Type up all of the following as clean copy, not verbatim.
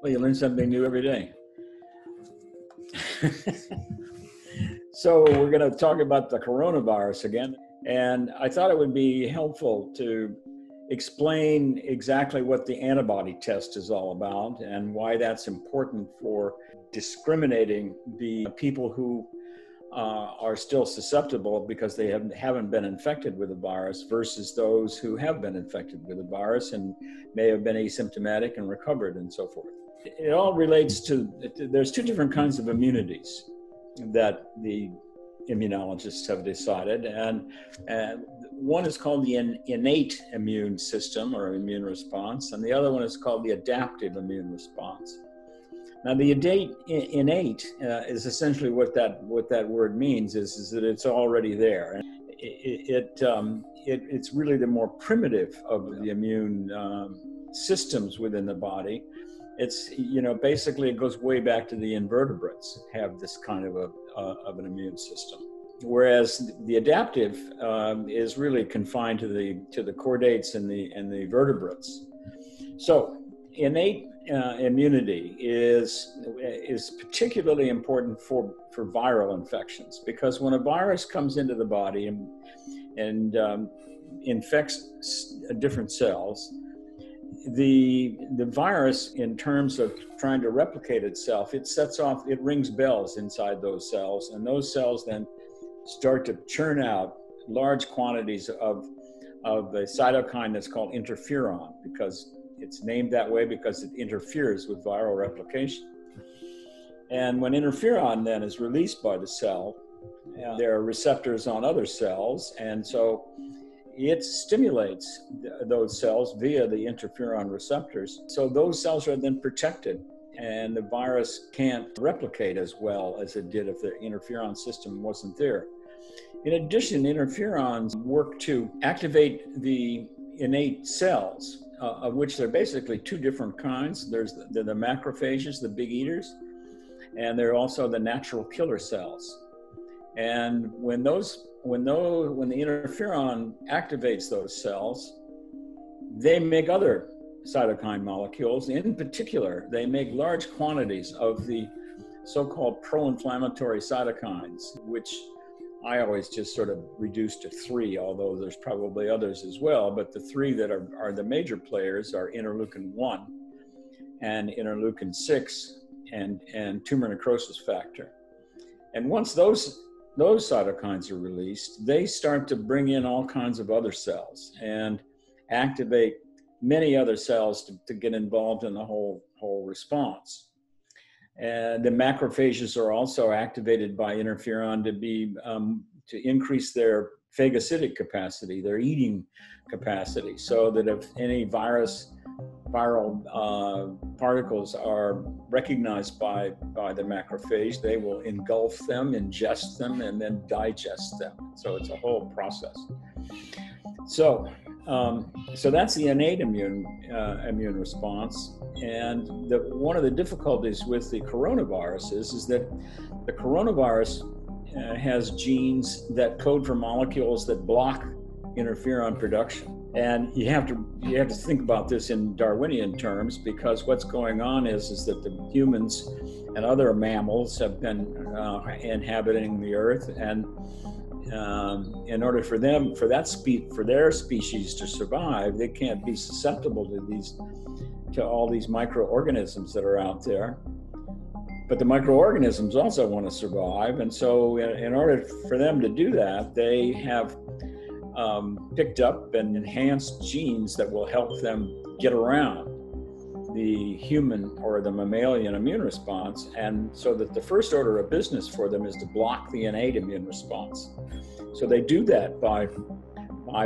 Well, you learn something new every day. So we're going to talk about the coronavirus again. And I thought it would be helpful to explain exactly what the antibody test is all about and why that's important for discriminating the people who are still susceptible because they haven't been infected with the virus versus those who have been infected with the virus and may have been asymptomatic and recovered and so forth. It all relates to, there's two different kinds of immunities that the immunologists have decided, and one is called the innate immune system or immune response, and the other one is called the adaptive immune response. Now, the innate is essentially what that word means is that it's already there. It's really the more primitive of the immune systems within the body. It's, basically it goes way back to the invertebrates have this kind of an immune system. Whereas the adaptive is really confined to the chordates and the vertebrates. So innate immunity is particularly important for viral infections, because when a virus comes into the body and infects different cells, the virus, in terms of trying to replicate itself, it rings bells inside those cells, and those cells then start to churn out large quantities of a cytokine that's called interferon, because it's named that way because it interferes with viral replication. And when interferon then is released by the cell, there are receptors on other cells, and so it stimulates those cells via the interferon receptors. So those cells are then protected, and the virus can't replicate as well as it did if the interferon system wasn't there. In addition, interferons work to activate the innate cells, of which there are basically two different kinds. There's the macrophages, the big eaters, and there are also the natural killer cells. And when the interferon activates those cells, they make other cytokine molecules. In particular, they make large quantities of the so-called pro-inflammatory cytokines, which I always just sort of reduce to three, although there's probably others as well. But the three that are the major players are interleukin-1 and interleukin-6 and tumor necrosis factor. And once those cytokines are released, they start to bring in all kinds of other cells and activate many other cells to get involved in the whole response. And the macrophages are also activated by interferon to increase their phagocytic capacity, their eating capacity, so that if any viral particles are recognized by the macrophage, they will engulf them, ingest them, and then digest them. So it's a whole process. So that's the innate immune response. And one of the difficulties with the coronavirus is that the coronavirus has genes that code for molecules that block interferon production. And you have to think about this in Darwinian terms, because what's going on is that the humans and other mammals have been inhabiting the earth, and in order for their species to survive, they can't be susceptible to all these microorganisms that are out there. But the microorganisms also want to survive, and so in order for them to do that, they have picked up and enhanced genes that will help them get around the human or the mammalian immune response, and so that the first order of business for them is to block the innate immune response. So they do that by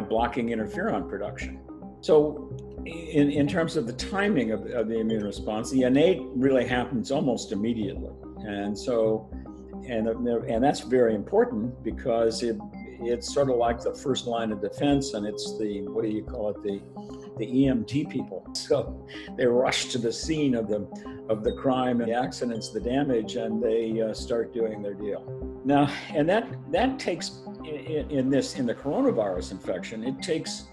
blocking interferon production. So in terms of the timing of the immune response, the innate really happens almost immediately, and that's very important because it's sort of like the first line of defense, and it's the EMT people. So they rush to the scene of the crime and the accidents, the damage, and they start doing their deal. Now, and that takes in the coronavirus infection, it takes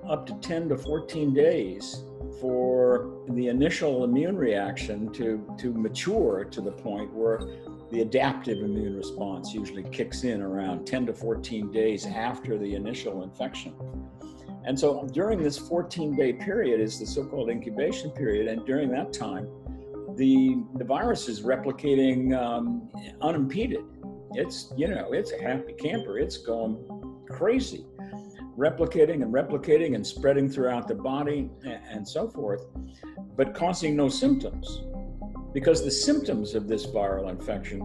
up to 10 to 14 days for the initial immune reaction to mature to the point where the adaptive immune response usually kicks in around 10 to 14 days after the initial infection. And so during this 14-day period is the so-called incubation period, and during that time, the virus is replicating unimpeded. It's a happy camper. It's going crazy, replicating and spreading throughout the body and so forth, but causing no symptoms, because the symptoms of this viral infection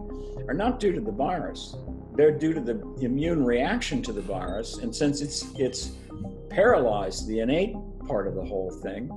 are not due to the virus. They're due to the immune reaction to the virus, and since it's paralyzed the innate part of the whole thing,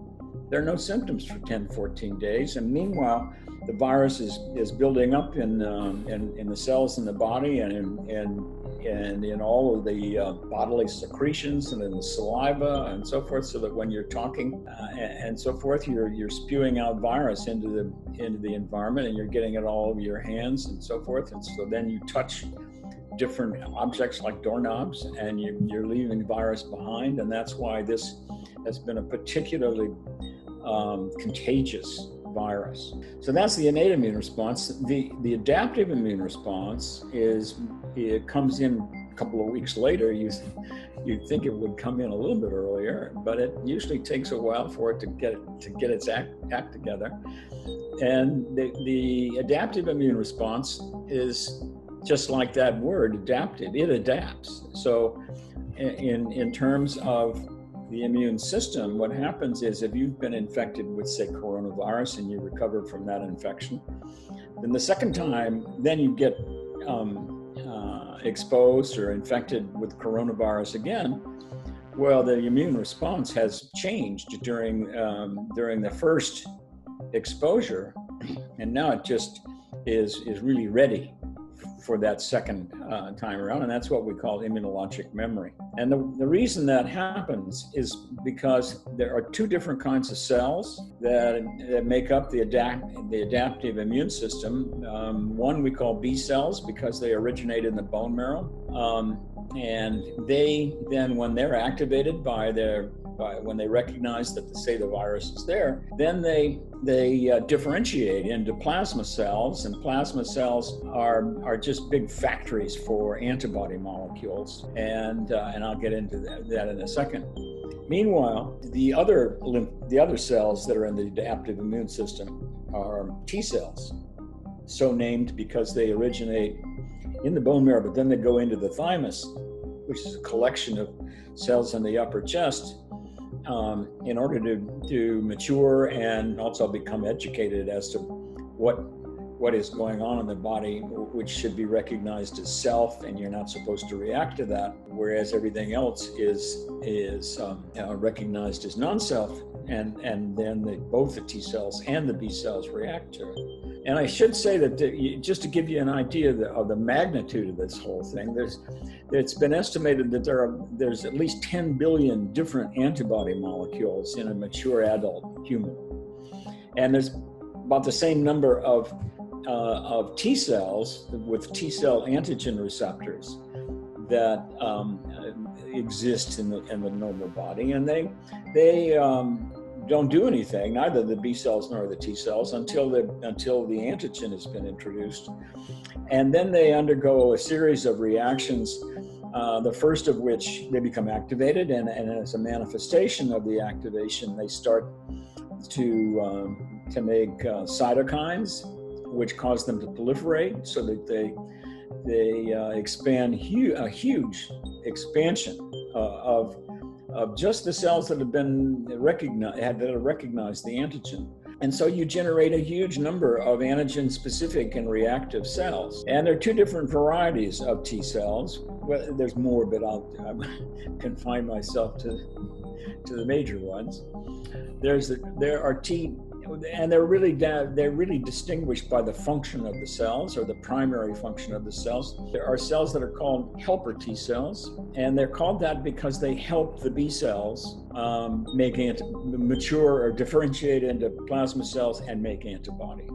there are no symptoms for 10, 14 days. And meanwhile, the virus is building up in the cells in the body and in all of the bodily secretions and in the saliva and so forth, so that when you're talking and so forth, you're spewing out virus into the environment, and you're getting it all over your hands and so forth. And so then you touch different objects like doorknobs, and you're leaving virus behind. And that's why this has been a particularly contagious virus. So that's the innate immune response. The adaptive immune response it comes in a couple of weeks later. You'd think it would come in a little bit earlier, but it usually takes a while for it to get its act together. And the adaptive immune response is just like that word, adaptive. It adapts. So in terms of the immune system, what happens is, if you've been infected with, say, coronavirus, and you recover from that infection, then the second time, then you get exposed or infected with coronavirus again. Well, the immune response has changed during the first exposure, and now it just is really ready for that second time around, and that's what we call immunologic memory. And the reason that happens is because there are two different kinds of cells that make up the adaptive immune system. One we call B cells, because they originate in the bone marrow, and they then, when they're activated when they recognize that the virus is there, then they differentiate into plasma cells, and plasma cells are just big factories for antibody molecules, and I'll get into that in a second. Meanwhile, the other cells that are in the adaptive immune system are T cells, so named because they originate in the bone marrow, but then they go into the thymus, which is a collection of cells in the upper chest, in order to mature and also become educated as to what is going on in the body, which should be recognized as self, and you're not supposed to react to that, whereas everything else is recognized as non-self, and then both the T cells and the B cells react to it. And I should say that just to give you an idea of the magnitude of this whole thing, it's been estimated that there's at least 10 billion different antibody molecules in a mature adult human. And there's about the same number of T cells with T cell antigen receptors that exist in the normal body, and they don't do anything, neither the B cells nor the T cells, until the antigen has been introduced. And then they undergo a series of reactions, the first of which they become activated, and as a manifestation of the activation, they start to make cytokines, which cause them to proliferate, so that they expand a huge expansion of just the cells that have been recognized the antigen. And so you generate a huge number of antigen-specific and reactive cells. And there are two different varieties of T cells. Well, there's more, but I'll confine myself to the major ones. There are T, and they're really distinguished by the function of the cells, or the primary function of the cells. There are cells that are called helper T cells, and they're called that because they help the B cells mature or differentiate into plasma cells and make antibody,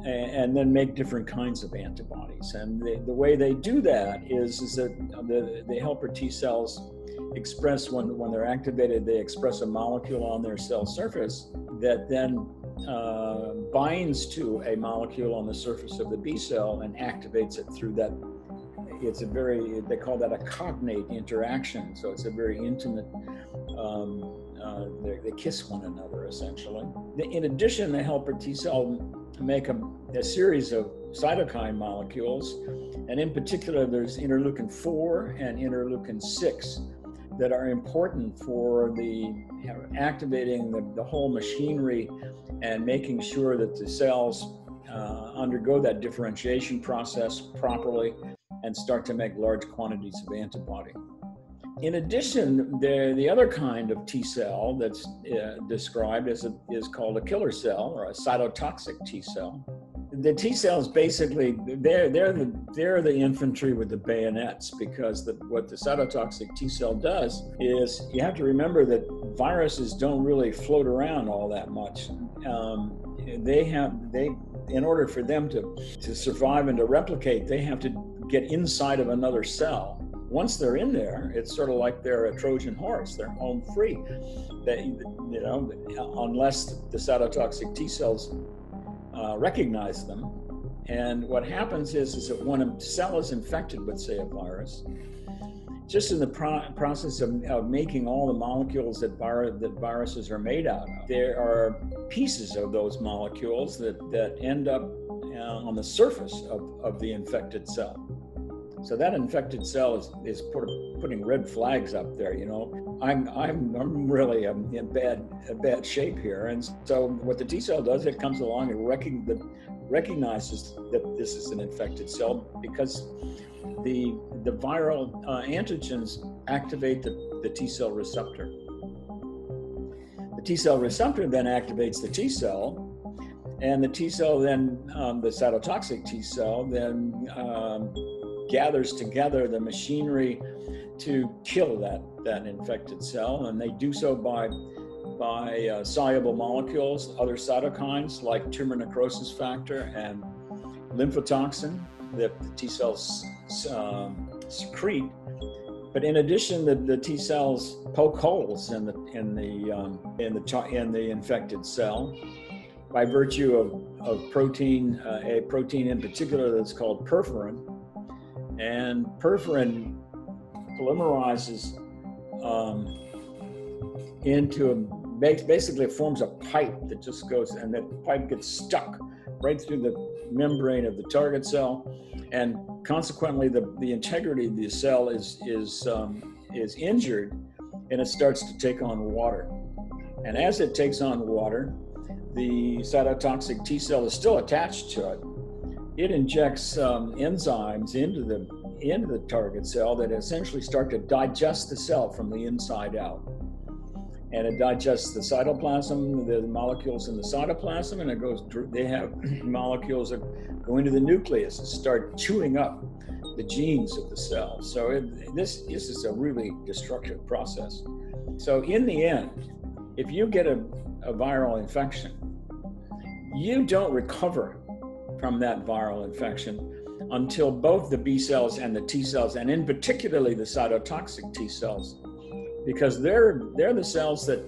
and then make different kinds of antibodies. And the way they do that is that the helper T cells express, when they're activated, they express a molecule on their cell surface that then binds to a molecule on the surface of the B cell and activates it through that. It's a very, they call that a cognate interaction. So it's a very intimate, they kiss one another essentially. In addition, the helper T cell make a series of cytokine molecules. And in particular, there's interleukin 4 and interleukin 6 that are important for activating the whole machinery and making sure that the cells undergo that differentiation process properly and start to make large quantities of antibody. In addition, the other kind of T cell that's described is called a killer cell, or a cytotoxic T cell. The T cells basically, they're the infantry with the bayonets, because what the cytotoxic T cell does is, you have to remember that viruses don't really float around all that much. In order for them to survive and to replicate, they have to get inside of another cell. Once they're in there, it's sort of like they're a Trojan horse. They're home free. Unless the cytotoxic T cells recognize them. And what happens is that when a cell is infected with, say, a virus, just in the process of making all the molecules that viruses are made out of, there are pieces of those molecules that end up on the surface of the infected cell. So that infected cell is putting red flags up there. I'm really in bad shape here. And so what the T cell does, it comes along and recognizes that this is an infected cell, because the viral antigens activate the T cell receptor. The T cell receptor then activates the T cell, and the T cell then, the cytotoxic T cell then gathers together the machinery to kill that infected cell, and they do so by soluble molecules, other cytokines like tumor necrosis factor and lymphotoxin that the T cells secrete. But in addition, the T cells poke holes in the infected cell by virtue of a protein in particular that's called perforin. And perforin polymerizes basically it forms a pipe that just goes, and that pipe gets stuck right through the membrane of the target cell, and consequently the integrity of the cell is injured, and it starts to take on water. And as it takes on water, the cytotoxic T cell is still attached to it. It injects enzymes into the target cell that essentially start to digest the cell from the inside out. And it digests the cytoplasm, the molecules in the cytoplasm, and they have molecules that go into the nucleus and start chewing up the genes of the cell. So this is a really destructive process. So in the end, if you get a viral infection, you don't recover from that viral infection until both the B cells and the T cells, and in particularly the cytotoxic T cells, because they're the cells that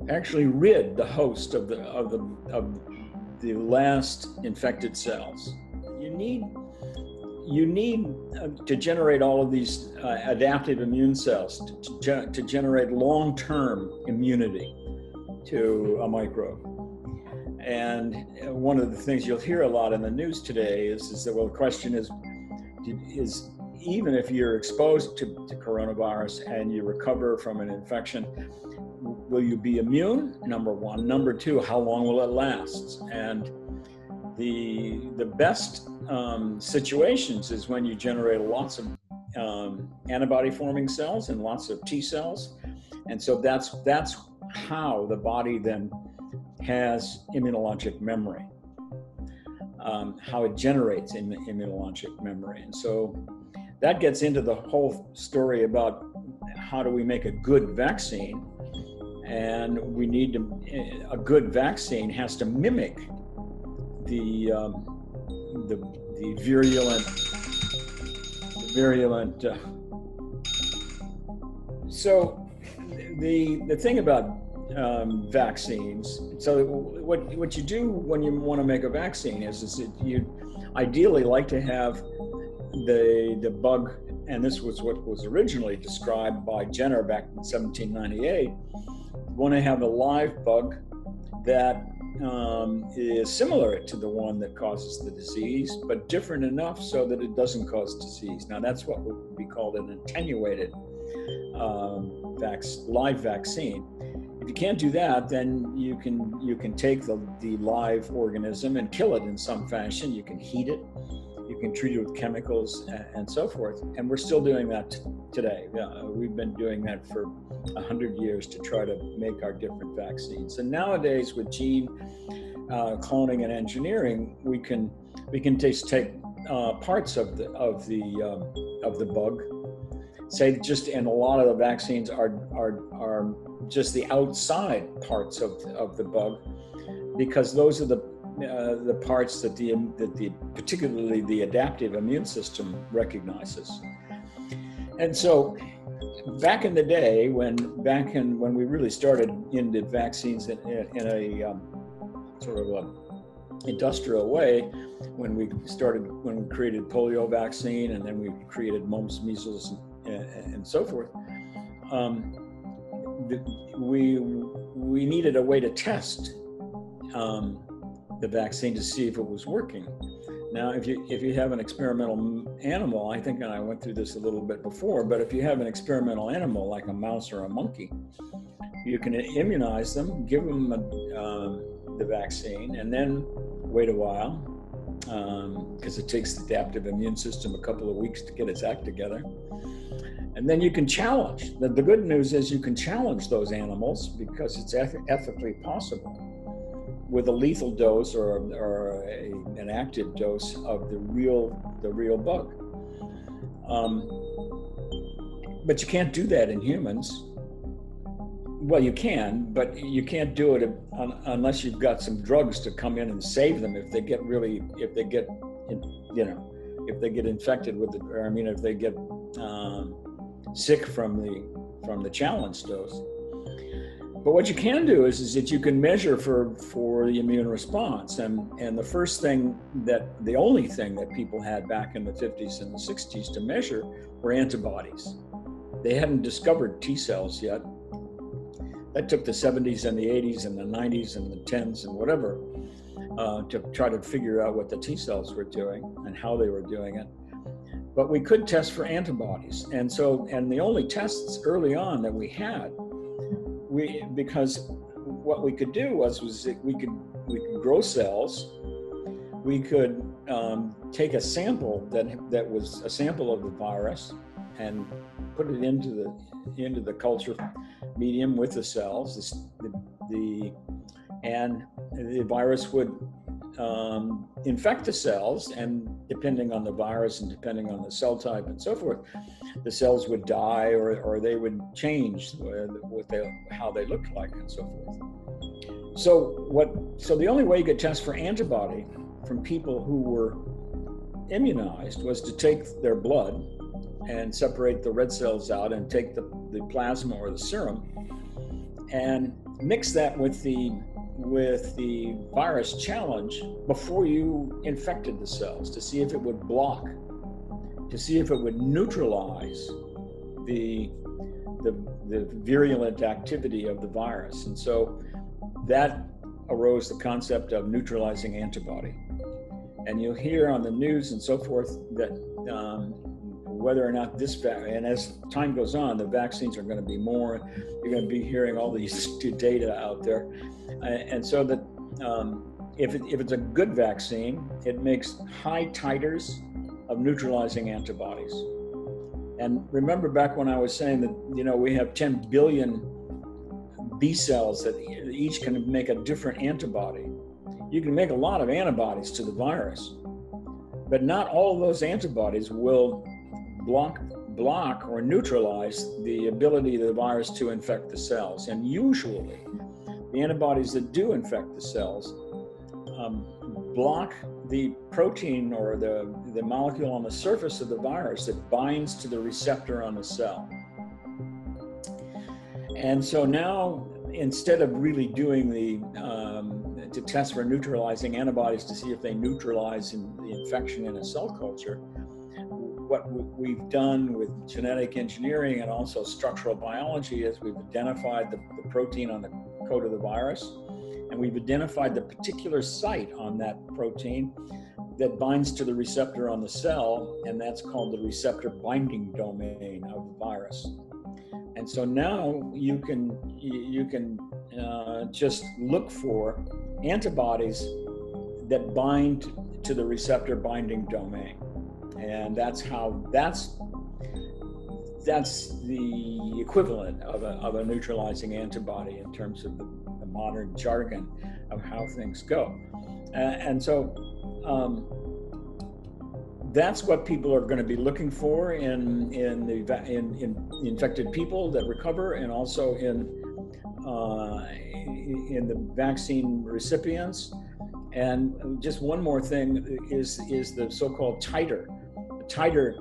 actually rid the host of the last infected cells. You need to generate all of these adaptive immune cells to generate long-term immunity to a microbe. And one of the things you'll hear a lot in the news today is that, well, the question is even if you're exposed to coronavirus and you recover from an infection, will you be immune? Number one. Number two, how long will it last? And the best situations is when you generate lots of antibody forming cells and lots of T cells. And so that's how the body then has immunologic memory, how it generates immunologic memory. And so that gets into the whole story about how do we make a good vaccine. And a good vaccine has to mimic the virulent So the thing about vaccines, so what you do when you want to make a vaccine is that you ideally like to have the bug, and this was what was originally described by Jenner back in 1798. You want to have a live bug that is similar to the one that causes the disease, but different enough so that it doesn't cause disease. Now that's what would be called an attenuated live vaccine. If you can't do that, then you can take the live organism and kill it in some fashion. You can heat it, you can treat it with chemicals and so forth. And we're still doing that today. We've been doing that for 100 years to try to make our different vaccines. And nowadays with gene cloning and engineering, we can just take parts of the bug. Say just, and a lot of the vaccines are just the outside parts of the bug, because those are the parts that particularly the adaptive immune system recognizes. And so back in the day, when we really started into vaccines in a sort of a industrial way, when we created polio vaccine, and then we created mumps, measles, and so forth, we needed a way to test the vaccine to see if it was working. Now, if you have an experimental animal, I think, and I went through this a little bit before, but if you have an experimental animal like a mouse or a monkey, you can immunize them, give them the vaccine, and then wait a while, because it takes the adaptive immune system a couple of weeks to get its act together. And then you can challenge. The good news is you can challenge those animals, because it's ethically possible, with a lethal dose or an active dose of the real bug. But you can't do that in humans. Well, you can, but you can't do it unless you've got some drugs to come in and save them if they get infected with it, or if they get sick from the challenge dose. But what you can do is that you can measure for the immune response, and the only thing that people had back in the 50s and the 60s to measure were antibodies. They hadn't discovered T cells yet. That took the 70s and the 80s and the 90s and the 10s and whatever to try to figure out what the T cells were doing and how they were doing it. But we could test for antibodies, and the only tests early on that we had, because what we could do was we could grow cells. We could take a sample that was a sample of the virus and put it into the culture medium with the cells. And the virus would infect the cells, and depending on the virus and depending on the cell type and so forth, the cells would die or they would change how they looked like and so forth. So the only way you could test for antibody from people who were immunized was to take their blood and separate the red cells out and take the plasma or the serum and mix that with the virus challenge before you infected the cells, to see if it would block, to see if it would neutralize the virulent activity of the virus. And so that arose the concept of neutralizing antibody. And you'll hear on the news and so forth that whether or not and as time goes on, the vaccines are going to be more, you're going to be hearing all these data out there. And so that if it's a good vaccine, it makes high titers of neutralizing antibodies. And remember back when I was saying that, we have 10 billion B cells that each can make a different antibody. You can make a lot of antibodies to the virus, but not all of those antibodies will block or neutralize the ability of the virus to infect the cells. And usually the antibodies that do infect the cells block the protein or the molecule on the surface of the virus that binds to the receptor on the cell. And so now, instead of really doing to test for neutralizing antibodies to see if they neutralize the infection in a cell culture, what we've done with genetic engineering and also structural biology is we've identified the protein on the coat of the virus, and we've identified the particular site on that protein that binds to the receptor on the cell, and that's called the receptor binding domain of the virus. And so now you can just look for antibodies that bind to the receptor binding domain, and that's the equivalent of a neutralizing antibody in terms of the modern jargon of how things go. And so that's what people are going to be looking for in infected people that recover, and also in the vaccine recipients. And just one more thing is the so-called titer. The titer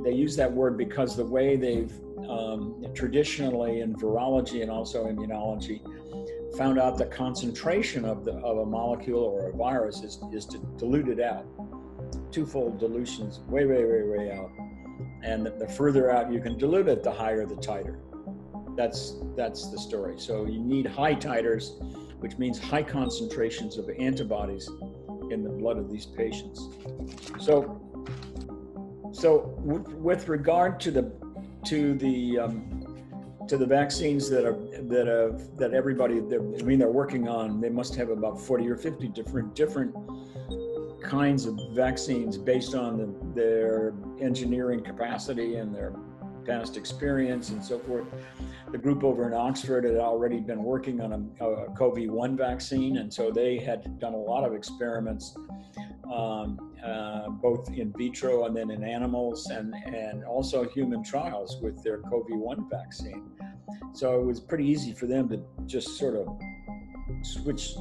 they use that word because the way they've traditionally in virology and also immunology found out the concentration of a molecule or a virus is to dilute it out. Twofold dilutions, way out. And the further out you can dilute it, the higher the titer. That's the story. So you need high titers, which means high concentrations of antibodies in the blood of these patients. So with regard to the vaccines that everybody, they're working on, they must have about 40 or 50 different kinds of vaccines based on their engineering capacity and their past experience and so forth. The group over in Oxford had already been working on a COVID-1 vaccine, and so they had done a lot of experiments, both in vitro and then in animals, and also human trials with their COVID-1 vaccine. So it was pretty easy for them to just sort of switch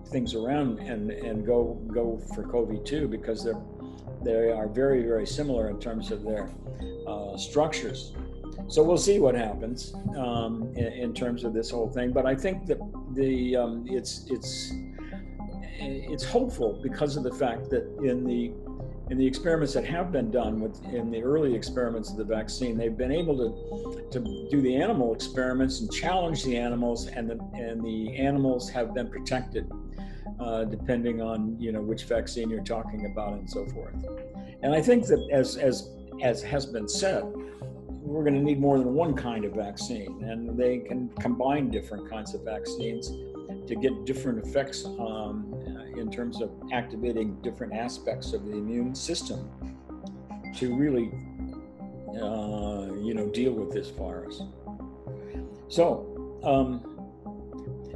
things around and go for COVID-2, because they are very, very similar in terms of their structures. So we'll see what happens in terms of this whole thing. But I think that it's hopeful because of the fact that in the experiments that have been done in the early experiments of the vaccine, they've been able to do the animal experiments and challenge the animals, and the animals have been protected depending on which vaccine you're talking about and so forth. And I think that as has been said, we're going to need more than one kind of vaccine, and they can combine different kinds of vaccines to get different effects in terms of activating different aspects of the immune system to really deal with this virus. So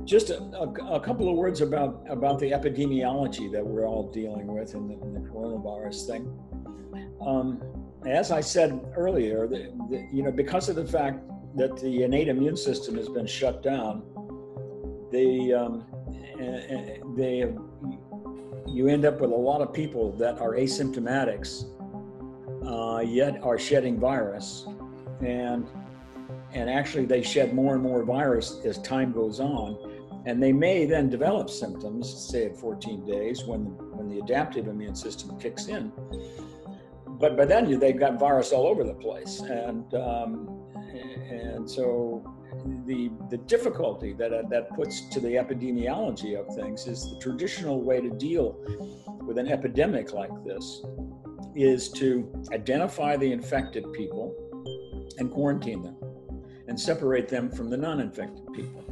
just a couple of words about the epidemiology that we're all dealing with in the coronavirus thing. As I said earlier, because of the fact that the innate immune system has been shut down, you end up with a lot of people that are asymptomatics, yet are shedding virus, and actually they shed more and more virus as time goes on, and they may then develop symptoms, say at 14 days when the adaptive immune system kicks in. But by then they've got virus all over the place, and so the difficulty that puts to the epidemiology of things is the traditional way to deal with an epidemic like this is to identify the infected people and quarantine them and separate them from the non-infected people.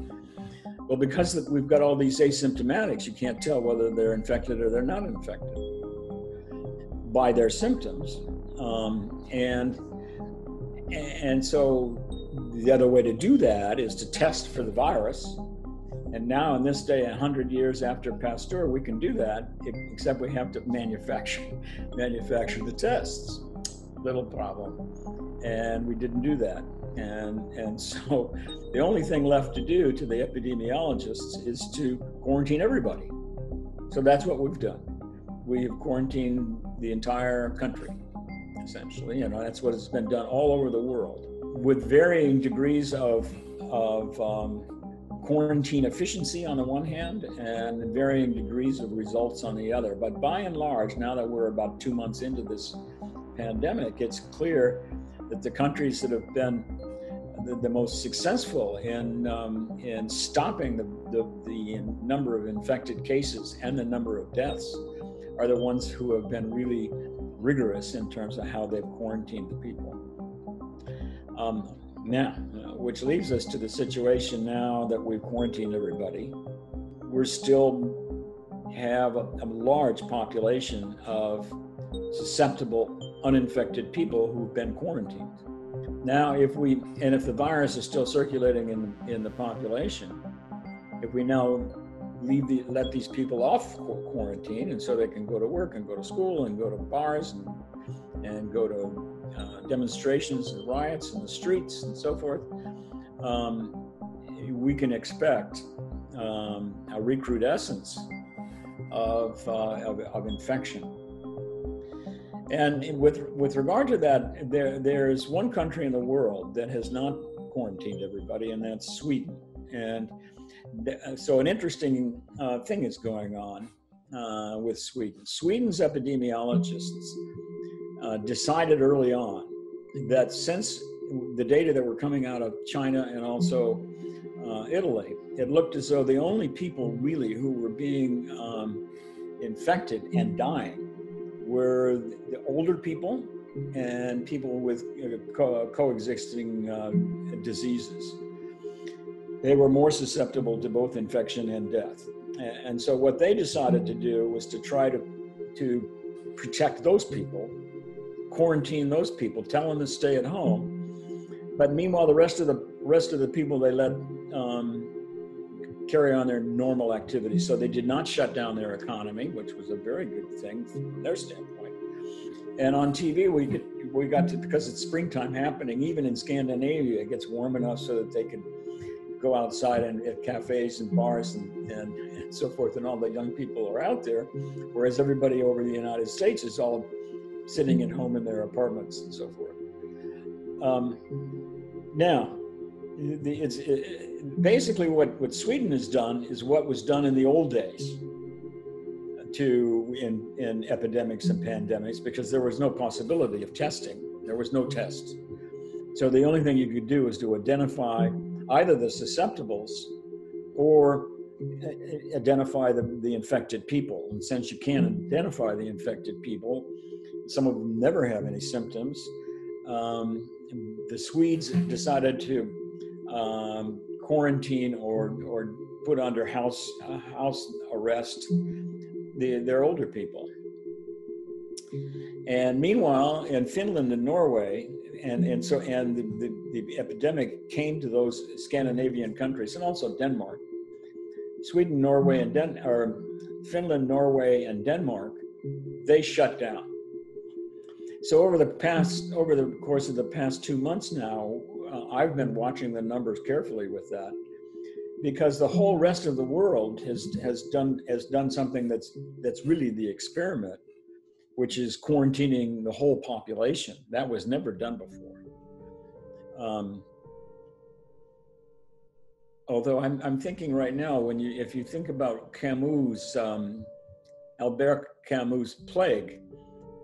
Well, because we've got all these asymptomatics, you can't tell whether they're infected or they're not infected by their symptoms, and so the other way to do that is to test for the virus. And now in this day, 100 years after Pasteur, we can do that, except we have to manufacture the tests. Little problem, and we didn't do that. And so the only thing left to do to the epidemiologists is to quarantine everybody. So that's what we've done. We have quarantined the entire country, essentially. That's what has been done all over the world, with varying degrees of of quarantine efficiency on the one hand and varying degrees of results on the other. But by and large, now that we're about 2 months into this pandemic, it's clear that the countries that have been the most successful in stopping the number of infected cases and the number of deaths are the ones who have been really rigorous in terms of how they've quarantined the people. Now, which leads us to the situation now that we've quarantined everybody. We still have a large population of susceptible, uninfected people who've been quarantined. Now, if the virus is still circulating in the population, if we now let these people off quarantine, and so they can go to work and go to school and go to bars and go to demonstrations and riots in the streets and so forth, we can expect a recrudescence of infection. And with regard to that, there's one country in the world that has not quarantined everybody, and that's Sweden. And so an interesting thing is going on with Sweden. Sweden's epidemiologists decided early on that since the data that were coming out of China and also Italy, it looked as though the only people really who were being infected and dying were the older people and people with coexisting diseases. They were more susceptible to both infection and death. And so what they decided to do was to try to protect those people, quarantine those people, tell them to stay at home. But meanwhile, the rest of the people they let carry on their normal activities. So they did not shut down their economy, which was a very good thing from their standpoint. And on TV, we got to, because it's springtime happening, even in Scandinavia, it gets warm enough so that they could go outside and at cafes and bars and so forth, and all the young people are out there, whereas everybody over the United States is all sitting at home in their apartments and so forth. Now, basically what Sweden has done is what was done in the old days in epidemics and pandemics, because there was no possibility of testing. There was no test. So the only thing you could do is to identify either the susceptibles or identify the infected people. And since you can't identify the infected people, some of them never have any symptoms, the Swedes decided to quarantine or put under house arrest their older people. And meanwhile, in Finland and Norway, and the epidemic came to those Scandinavian countries, and also Denmark, Sweden, Norway, and Finland, Norway, and Denmark, they shut down. So over the course of the past 2 months now, I've been watching the numbers carefully with that, because the whole rest of the world has done something that's really the experiment, which is quarantining the whole population. That was never done before. Although I'm thinking right now, if you think about Camus, Albert Camus' Plague,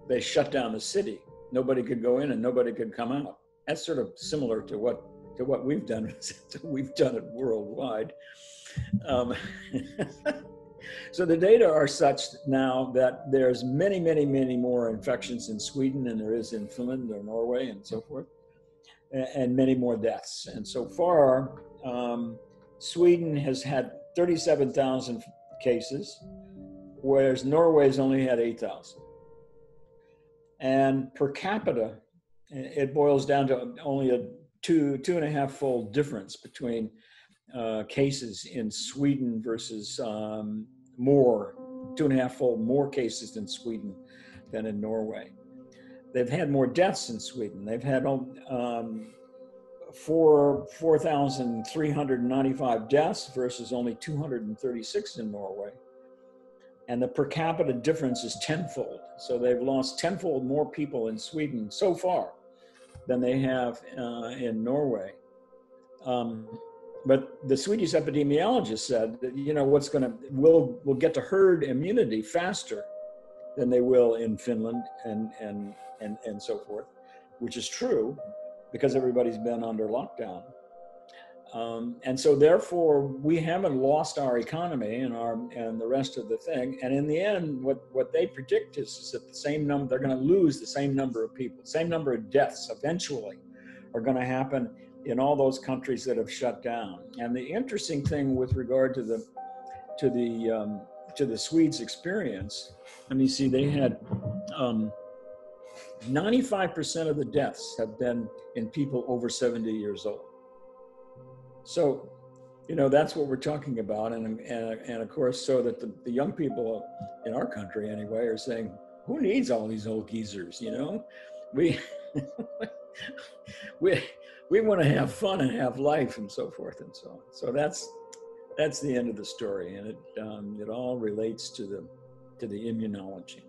they shut down the city. Nobody could go in and nobody could come out. That's sort of similar to what we've done. We've done it worldwide. So the data are such now that there's many, many, many more infections in Sweden than there is in Finland or Norway and so forth, and many more deaths. And so far, Sweden has had 37,000 cases, whereas Norway's only had 8,000. And per capita, it boils down to only a two and a half fold difference between cases in Sweden versus 2.5 fold more cases in Sweden than in Norway. They've had more deaths in Sweden. They've had 4,395 deaths versus only 236 in Norway. And the per capita difference is tenfold. So they've lost tenfold more people in Sweden so far than they have in Norway. But the Swedish epidemiologist said that, you know, we'll get to herd immunity faster than they will in Finland and so forth, which is true because everybody's been under lockdown. And so therefore we haven't lost our economy and the rest of the thing. And in the end, what they predict is that they're going to lose the same number of people, same number of deaths eventually are going to happen in all those countries that have shut down. And the interesting thing with regard to the Swedes' experience, let me see, they had 95% of the deaths have been in people over 70 years old. So, you know, that's what we're talking about. And of course, so that the young people in our country anyway are saying, who needs all these old geezers, you know? We we want to have fun and have life and so forth and so on. So that's the end of the story. And it all relates to the immunology.